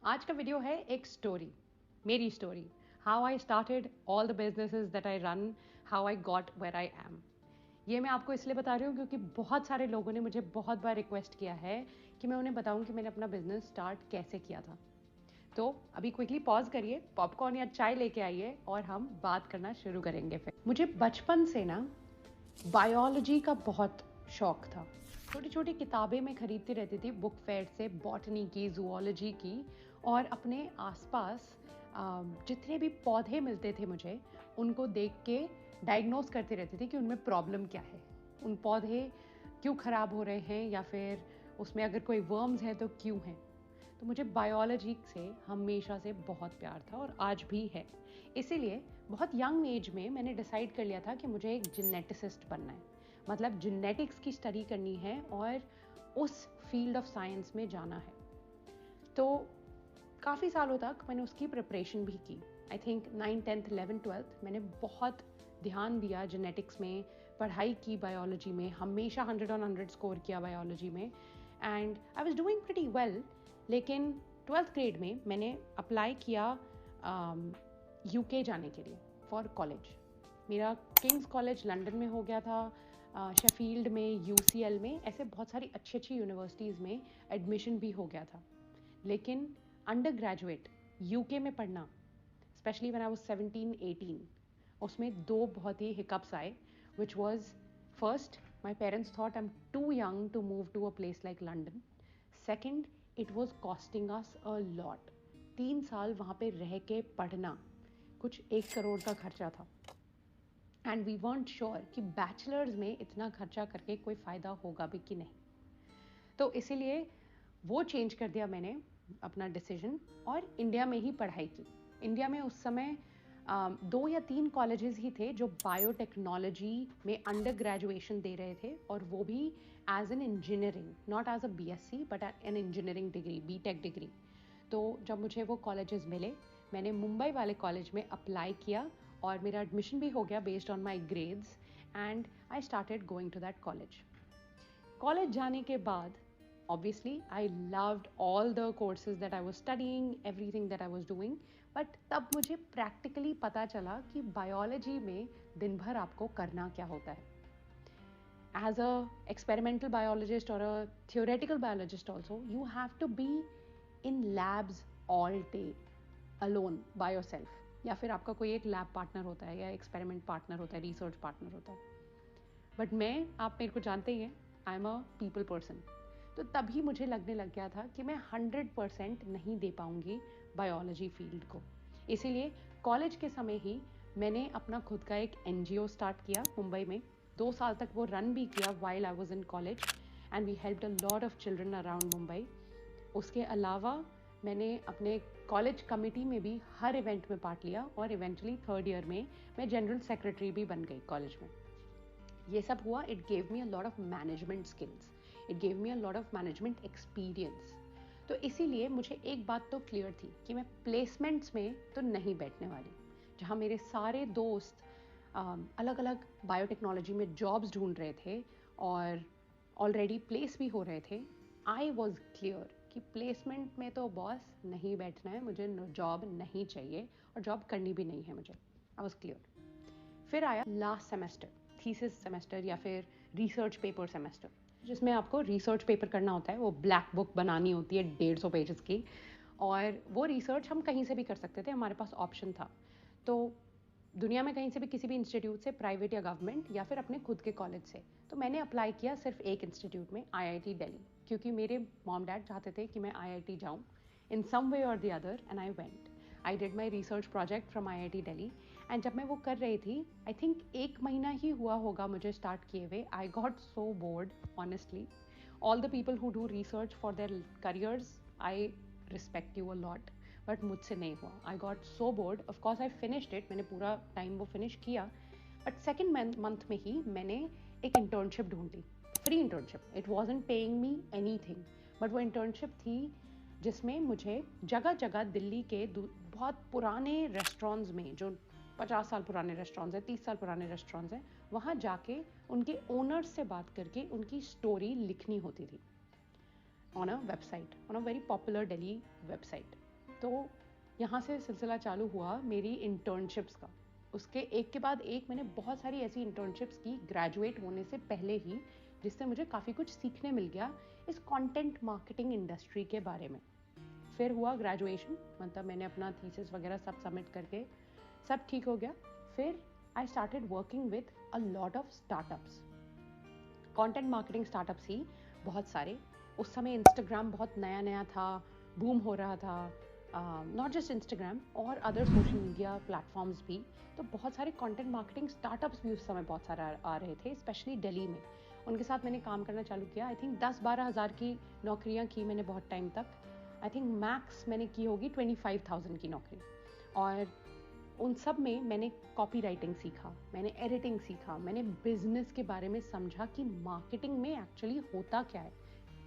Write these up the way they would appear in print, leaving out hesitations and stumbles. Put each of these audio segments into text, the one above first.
आज का वीडियो है एक स्टोरी, मेरी story, how I started all the businesses that I run, how I got where I am. ये मैं आपको इसलिए बता रही हूँ क्योंकि बहुत सारे लोगों ने मुझे बहुत बार रिक्वेस्ट किया है कि मैं उन्हें बताऊँ कि मैंने अपना बिजनेस स्टार्ट कैसे किया था। तो अभी क्विकली पॉज करिए, पॉपकॉर्न या चाय लेके आइए और हम बात करना शुरू करेंगे। फिर मुझे बचपन से ना बायोलॉजी का बहुत शौक था। छोटी छोटी किताबें मैं खरीदती रहती थी बुक फेयर से, बॉटनी की, जूलॉजी की, और अपने आसपास जितने भी पौधे मिलते थे मुझे उनको देख के डायग्नोस करती रहती थी कि उनमें प्रॉब्लम क्या है, उन पौधे क्यों ख़राब हो रहे हैं, या फिर उसमें अगर कोई वर्म्स हैं तो क्यों हैं। तो मुझे बायोलॉजी से हमेशा से बहुत प्यार था और आज भी है। इसीलिए बहुत यंग एज में मैंने डिसाइड कर लिया था कि मुझे एक जेनेटिसिस्ट बनना है, मतलब जेनेटिक्स की स्टडी करनी है और उस फील्ड ऑफ साइंस में जाना है। तो काफ़ी सालों तक मैंने उसकी प्रिपरेशन भी की। आई थिंक 9, 10, 11, 12 मैंने बहुत ध्यान दिया जेनेटिक्स में, पढ़ाई की बायोलॉजी में, हमेशा 100 ऑन 100 स्कोर किया बायोलॉजी में, and I was doing pretty well. लेकिन 12th ग्रेड में मैंने अप्लाई किया यूके जाने के लिए फॉर कॉलेज। मेरा किंग्स कॉलेज लंदन में हो गया था, शेफील्ड में, यूसीएल में, ऐसे बहुत सारी अच्छी अच्छी यूनिवर्सिटीज़ में एडमिशन भी हो गया था। लेकिन अंडर ग्रेजुएट यूके में पढ़ना, स्पेशली व्हेन आई वाज 17, 18, उसमें दो बहुत ही हिकअप्स आए, which was first, my parents thought I am too young to move to a place like London. Second, it was costing us a lot. 3 साल वहाँ पे रह के पढ़ना, कुछ 1 करोड़ का खर्चा था, एंड वी weren't श्योर कि बैचलर्स में इतना खर्चा करके कोई फ़ायदा होगा भी कि नहीं। तो इसीलिए वो चेंज कर दिया मैंने अपना डिसीजन और इंडिया में ही पढ़ाई की। इंडिया में उस समय 2 या 3 कॉलेजेस ही थे जो बायोटेक्नोलॉजी में अंडर ग्रेजुएशन दे रहे थे, और वो भी as an engineering, not as a BSc but an engineering degree, BTech degree. तो जब मुझे वो कॉलेजेस मिले, मैंने मुंबई वाले कॉलेज में अप्लाई किया और मेरा एडमिशन भी हो गया based on my grades, and I started going to that college. College जाने के बाद obviously I loved all the courses that I was studying, everything that I was doing, but तब मुझे practically पता चला कि biology में दिन भर आपको करना क्या होता है। As a experimental biologist or a theoretical biologist also, you have to be in labs all day alone by yourself, या फिर आपका कोई एक लैब पार्टनर होता है या एक्सपेरिमेंट पार्टनर होता है, रिसर्च पार्टनर होता है। बट मैं, आप मेरे को जानते ही हैं, I am a people person. तो तभी मुझे लगने लग गया था कि मैं 100% नहीं दे पाऊंगी बायोलॉजी फील्ड को। इसीलिए कॉलेज के समय ही मैंने अपना खुद का एक एनजीओ स्टार्ट किया मुंबई में। 2 साल तक वो रन भी किया while I was in college, and we helped a lot of children around Mumbai. उसके अलावा मैंने अपने कॉलेज कमिटी में भी हर इवेंट में पार्ट लिया, और इवेंचुअली 3rd ईयर में मैं जनरल सेक्रेटरी भी बन गई कॉलेज में। ये सब हुआ, it gave me a lot of management skills, it gave me a lot of management experience. तो इसीलिए मुझे एक बात तो क्लियर थी कि मैं प्लेसमेंट्स में तो नहीं बैठने वाली। जहाँ मेरे सारे दोस्त अलग अलग बायोटेक्नोलॉजी में जॉब्स ढूंढ रहे थे और ऑलरेडी प्लेस भी हो रहे थे, आई वॉज क्लियर कि प्लेसमेंट में तो बॉस नहीं बैठना है, मुझे जॉब नहीं चाहिए और जॉब करनी भी नहीं है मुझे। I was clear. फिर आया लास्ट सेमेस्टर, थीसिस सेमेस्टर या फिर रिसर्च पेपर सेमेस्टर, जिसमें आपको रिसर्च पेपर करना होता है। वो ब्लैक बुक बनानी होती है 150 पेजेस की, और वो रिसर्च हम कहीं से भी कर सकते थे, हमारे पास ऑप्शन था। तो दुनिया में कहीं से भी, किसी भी इंस्टीट्यूट से, प्राइवेट या गवर्नमेंट, या फिर अपने खुद के कॉलेज से। तो मैंने अप्लाई किया सिर्फ एक इंस्टीट्यूट में, आईआईटी दिल्ली, क्योंकि मेरे मॉम डैड चाहते थे कि मैं आईआईटी जाऊँ इन सम वे और the other, and I went. I did my research project from IIT Delhi, and जब मैं वो कर रही थी, आई थिंक 1 महीना ही हुआ होगा मुझे स्टार्ट किए हुए, I got so board honestly. All the people who do research for their careers, I respect you a lot, but मुझसे नहीं हुआ। I got so board. Of course I finished it, मैंने पूरा टाइम वो फिनिश किया, but second month में ही मैंने एक इंटर्नशिप ढूंढ ली, free internship. It wasn't paying me anything, but वो इंटर्नशिप थी जिसमें मुझे जगह जगह दिल्ली के बहुत पुराने रेस्टोरेंट्स में, जो 50 साल पुराने रेस्टोरेंट्स हैं, 30 साल पुराने रेस्टोरेंट्स हैं, वहाँ जाके उनके ओनर्स से बात करके उनकी स्टोरी लिखनी होती थी on a website, on a very popular Delhi website. तो यहाँ से सिलसिला चालू हुआ मेरी इंटर्नशिप्स का। उसके एक के बाद एक मैंने बहुत सारी ऐसी इंटर्नशिप्स की ग्रेजुएट होने से पहले ही, जिससे मुझे काफ़ी कुछ सीखने मिल गया इस कंटेंट मार्केटिंग इंडस्ट्री के बारे में। फिर हुआ ग्रेजुएशन, मतलब मैंने अपना थीसिस वगैरह सब सबमिट करके सब ठीक हो गया। फिर I started working with a lot of startups, content marketing startups ही बहुत सारे। उस समय इंस्टाग्राम बहुत नया नया था, बूम हो रहा था, नॉट जस्ट इंस्टाग्राम और अदर सोशल मीडिया प्लेटफॉर्म्स भी। तो बहुत सारे कंटेंट मार्केटिंग स्टार्टअप्स भी उस समय बहुत सारे आ रहे थे, स्पेशली दिल्ली में। उनके साथ मैंने काम करना चालू किया। आई थिंक 10-12 हज़ार की नौकरियां की मैंने बहुत टाइम तक। आई थिंक मैक्स मैंने की होगी 25,000 की नौकरी। और उन सब में मैंने कॉपी राइटिंग सीखा, मैंने एडिटिंग सीखा, मैंने बिजनेस के बारे में समझा कि मार्केटिंग में एक्चुअली होता क्या है,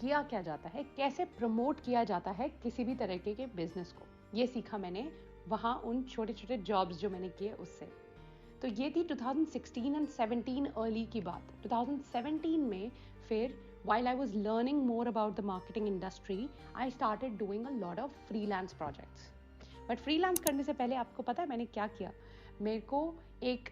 किया क्या जाता है, कैसे प्रमोट किया जाता है किसी भी तरीके के बिजनेस को। ये सीखा मैंने वहाँ उन छोटे छोटे जॉब्स जो मैंने किए उससे। तो ये थी 2016 एंड 17 अर्ली की बात। 2017 में फिर while I was learning more about the marketing industry, I started doing a lot of freelance projects. But freelance करने से पहले आपको पता है मैंने क्या किया? मेरे को एक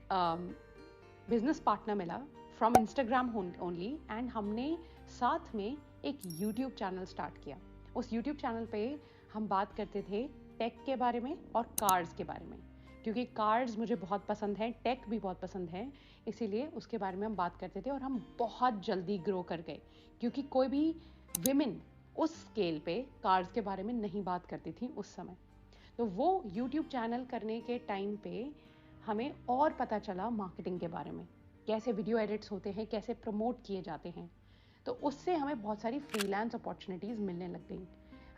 बिजनेस पार्टनर मिला फ्रॉम इंस्टाग्राम ओनली, एंड हमने साथ में एक यूट्यूब चैनल स्टार्ट किया। उस यूट्यूब चैनल पे हम बात करते थे टेक के बारे में और कार्स के बारे में, क्योंकि कार्स मुझे बहुत पसंद है, टेक भी बहुत पसंद है, इसीलिए उसके बारे में हम बात करते थे। और हम बहुत जल्दी ग्रो कर गए, क्योंकि कोई भी विमेन उस स्केल पे कार्स के बारे में नहीं बात करती थी उस समय। तो वो यूट्यूब चैनल करने के टाइम पे हमें और पता चला मार्केटिंग के बारे में, कैसे वीडियो एडिट्स होते हैं, कैसे प्रमोट किए जाते हैं। तो उससे हमें बहुत सारी फ्रीलांस अपॉर्चुनिटीज़ मिलने लग गई।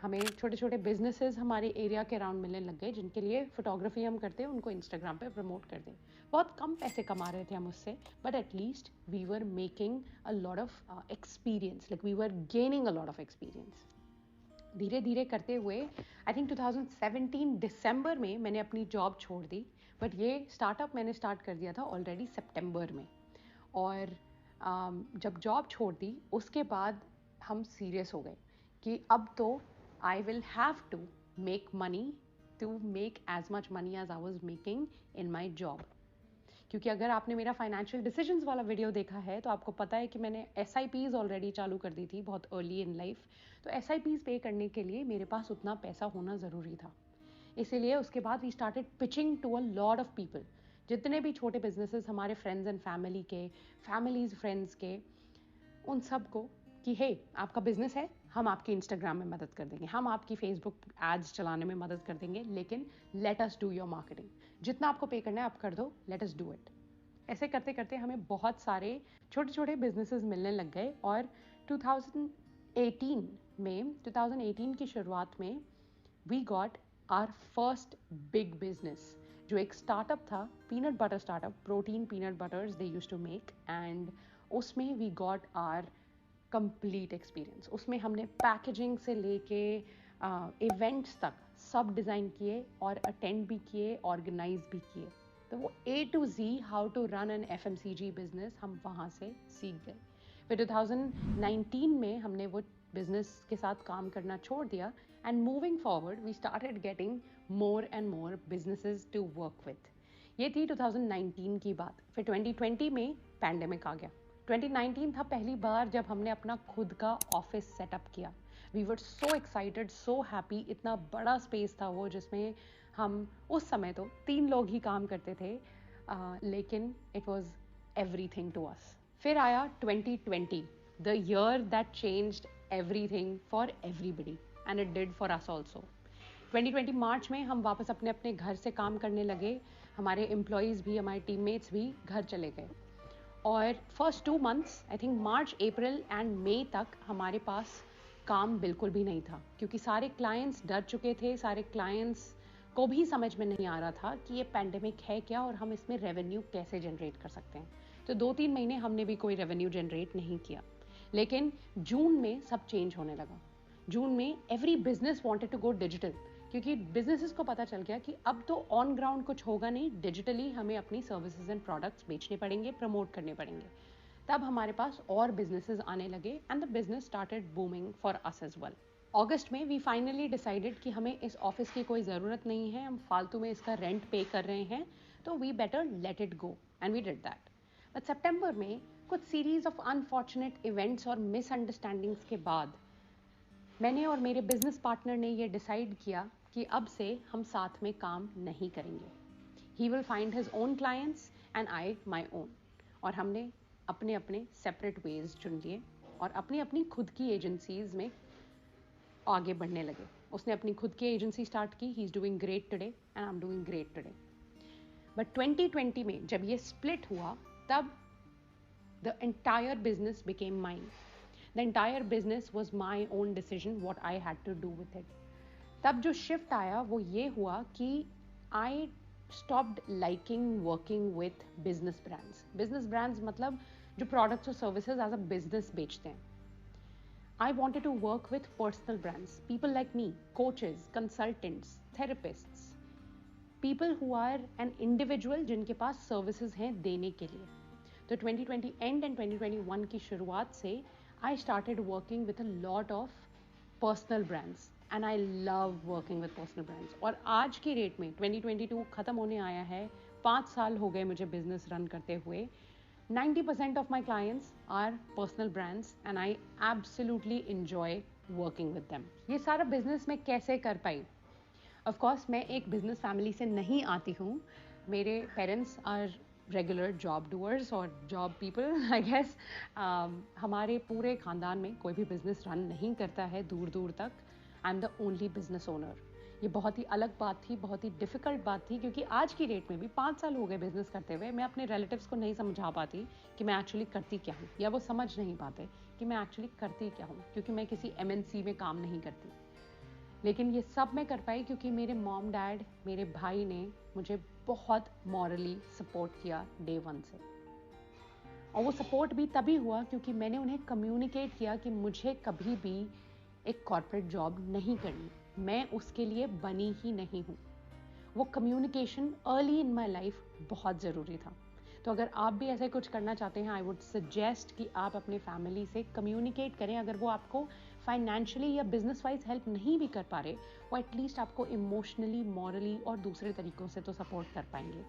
हमें छोटे छोटे बिजनेसेस हमारे एरिया के अराउंड मिलने लग गए, जिनके लिए फोटोग्राफी हम करते हैं, उनको इंस्टाग्राम पे प्रमोट कर दें। बहुत कम पैसे कमा रहे थे हम उससे, but at least we were making a lot of experience, like we were gaining a lot of experience. धीरे धीरे करते हुए आई थिंक 2017 दिसंबर में मैंने अपनी जॉब छोड़ दी, बट ये स्टार्टअप मैंने स्टार्ट कर दिया था ऑलरेडी सितंबर में। और जब जॉब छोड़ दी उसके बाद हम सीरियस हो गए कि अब तो I will have to make money, to make as much money as I was making in my job. क्योंकि अगर आपने मेरा फाइनेंशियल डिसीजंस वाला वीडियो देखा है तो आपको पता है कि मैंने SIPs ऑलरेडी चालू कर दी थी बहुत अर्ली इन लाइफ। तो SIPs पे करने के लिए मेरे पास उतना पैसा होना ज़रूरी था। इसीलिए उसके बाद we started pitching to a lot of people, जितने भी छोटे बिजनेसेस हमारे फ्रेंड्स एंड फैमिली के, फैमिलीज फ्रेंड्स के, उन सबको कि हे आपका बिजनेस है, हम आपकी इंस्टाग्राम में मदद कर देंगे, हम आपकी फेसबुक एड्स चलाने में मदद कर देंगे, लेकिन let us do your marketing. जितना आपको पे करना है आप कर दो, लेट अस डू इट। ऐसे करते करते हमें बहुत सारे छोटे छोटे बिजनेसेस मिलने लग गए। और 2018 की शुरुआत में we got our first big business, जो एक स्टार्टअप था, peanut butter startup, protein peanut butters they used to make, and उसमें we got our complete experience. उसमें हमने पैकेजिंग से लेके इवेंट्स तक सब डिज़ाइन किए और अटेंड भी किए, ऑर्गेनाइज भी किए। तो वो A to Z how to run an FMCG business हम वहाँ से सीख गए। फिर 2019 में हमने वो बिजनेस के साथ काम करना छोड़ दिया, and moving forward we started getting more and more businesses to work with. ये थी 2019 की बात। फिर 2020 में पैंडेमिक आ गया। 2019 था पहली बार जब हमने अपना खुद का ऑफिस सेटअप किया। We were so excited, so happy. इतना बड़ा स्पेस था वो, जिसमें हम उस समय तो 3 लोग ही काम करते थे, लेकिन it was everything to us. फिर आया 2020, the year that changed everything for everybody, and it did for us also. 2020 March में हम वापस अपने अपने घर से काम करने लगे। हमारे एम्प्लॉयज़ भी, हमारे टीममेट्स भी घर चले गए। और first 2 months, I think March, April and May तक हमारे पास काम बिल्कुल भी नहीं था, क्योंकि सारे क्लाइंट्स डर चुके थे। सारे क्लाइंट्स को भी समझ में नहीं आ रहा था कि ये पैंडेमिक है क्या और हम इसमें रेवेन्यू कैसे जनरेट कर सकते हैं। तो 2-3 महीने हमने भी कोई रेवेन्यू जनरेट नहीं किया। लेकिन जून में सब चेंज होने लगा। जून में every business wanted to go digital, क्योंकि बिजनेसेस को पता चल गया कि अब तो ऑन ग्राउंड कुछ होगा नहीं, डिजिटली हमें अपनी सर्विसेज एंड प्रोडक्ट्स बेचने पड़ेंगे, प्रमोट करने पड़ेंगे। तब हमारे पास और बिजनेसेस आने लगे, and the business started booming for us as well. अगस्त में वी फाइनली डिसाइडेड कि हमें इस ऑफिस की कोई ज़रूरत नहीं है, हम फालतू में इसका रेंट पे कर रहे हैं, तो we better let it go, and we did that. But सितंबर में कुछ सीरीज ऑफ अनफॉर्चुनेट इवेंट्स और मिसअंडरस्टैंडिंग्स के बाद मैंने और मेरे बिजनेस पार्टनर ने ये डिसाइड किया कि अब से हम साथ में काम नहीं करेंगे. He will find his own clients and I my own. और हमने अपने अपने सेपरेट वेज चुन लिए और अपनी अपनी खुद की एजेंसीज में आगे बढ़ने लगे. उसने अपनी खुद की एजेंसी स्टार्ट की. He is doing great today and I am doing great today. But 2020 में जब ये स्प्लिट हुआ, तब the entire business became mine. The entire business was my own decision what I had to do with it. तब जो shift आया वो ये हुआ कि I stopped liking working with business brands. Business brands मतलब जो products और services as a business बेचते हैं. I wanted to work with personal brands, people like me, coaches, consultants, therapists, people who are an individual जिनके पास services हैं देने के लिए. तो 2020 end and 2021 की शुरुआत से I started working with a lot of personal brands and I love working with personal brands. और आज की डेट में 2022 ख़त्म होने आया है, 5 साल हो गए मुझे बिजनेस रन करते हुए. 90% of my clients are personal brands and I absolutely enjoy working with them. ये सारा बिजनेस मैं कैसे कर पाई? Of course मैं एक बिजनेस फैमिली से नहीं आती हूँ. मेरे parents are regular job doers और जॉब पीपल आई गेस. हमारे पूरे ख़ानदान में कोई भी बिज़नेस रन नहीं करता है दूर दूर तक. I am the only business owner. ये बहुत ही अलग बात थी, बहुत ही डिफ़िकल्ट बात थी, क्योंकि आज की डेट में भी 5 साल हो गए बिज़नेस करते हुए मैं अपने रिलेटिव्स को नहीं समझा पाती कि मैं एक्चुअली करती क्या हूँ, या वो समझ नहीं पाते कि मैं एक्चुअली करती क्या हूँ, क्योंकि मैं किसी MNC में काम नहीं करती. लेकिन ये सब मैं कर पाई क्योंकि मेरे मॉम डैड, मेरे भाई ने मुझे बहुत मॉरली सपोर्ट किया डे 1 से. और वो सपोर्ट भी तभी हुआ क्योंकि मैंने उन्हें कम्युनिकेट किया कि मुझे कभी भी एक कॉर्पोरेट जॉब नहीं करनी, मैं उसके लिए बनी ही नहीं हूँ. वो communication early in my life बहुत ज़रूरी था. तो अगर आप भी ऐसे कुछ करना चाहते हैं, आई वुड सजेस्ट कि आप अपने फैमिली से कम्युनिकेट करें. अगर वो आपको फाइनेंशियली या बिजनेस वाइज हेल्प नहीं भी कर पा रहे, वो एटलीस्ट आपको इमोशनली, मॉरली और दूसरे तरीकों से तो सपोर्ट कर पाएंगे.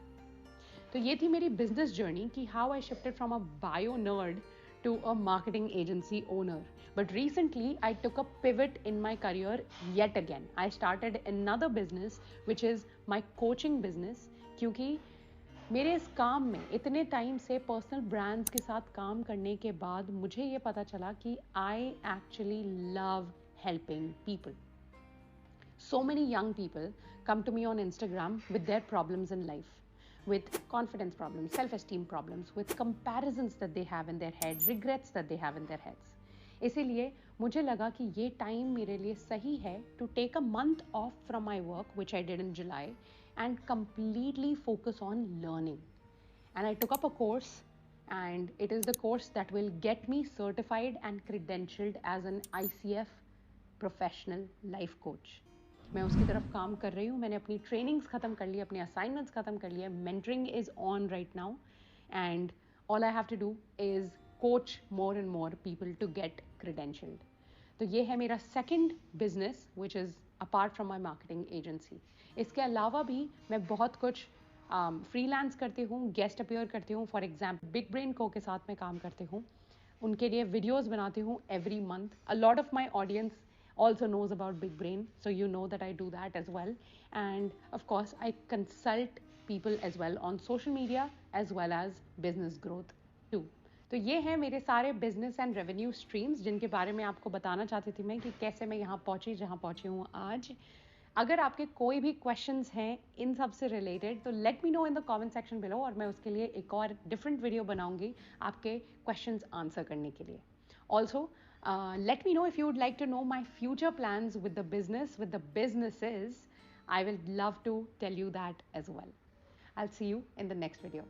तो ये थी मेरी बिजनेस जर्नी कि how I shifted from a bio nerd to a marketing agency owner. But recently I took a pivot in my career yet again. I started another business which is my coaching business, क्योंकि मेरे इस काम में इतने time से personal brands के साथ काम करने के बाद मुझे ये पता चला कि I actually love helping people. So many young people come to me on Instagram with their problems in life, with confidence problems, self-esteem problems, with comparisons that they have in their head, regrets that they have in their heads. इसीलिए मुझे लगा कि ये time मेरे लिए सही है to take a month off from my work, which I did in July, and completely focus on learning. And I took up a course, and it is the course that will get me certified and credentialed as an ICF professional life coach. मैं उसकी तरफ काम कर रही हूँ. मैंने अपनी trainings ख़त्म कर ली, अपने असाइनमेंट्स ख़त्म कर लिए. Mentoring is on right now and all I have to do is coach more and more people to get credentialed. तो ये है मेरा second business which is apart from my marketing agency. इसके अलावा भी मैं बहुत कुछ फ्रीलांस करती हूँ, गेस्ट अपीयर करती हूँ. फॉर एग्जाम्पल बिग ब्रेन को के साथ मैं काम करती हूँ, उनके लिए वीडियोज़ बनाती हूँ every month. A lot of my audience also knows about Big Brain, so you know that I do that as well. And of course I consult people as well on social media as well as business growth too. तो ये है मेरे सारे business and revenue streams जिनके बारे में आपको बताना चाहती थी मैं कि कैसे मैं यहाँ पहुँची जहाँ पहुँची हूँ आज. अगर आपके कोई भी क्वेश्चंस हैं इन सब से रिलेटेड तो let me know in the comment section below, और मैं उसके लिए एक और डिफरेंट वीडियो बनाऊंगी आपके क्वेश्चंस आंसर करने के लिए. Also let me know if you would like to know my future plans with the business, with the businesses. I will love to tell you that as well. I'll see you in the next video.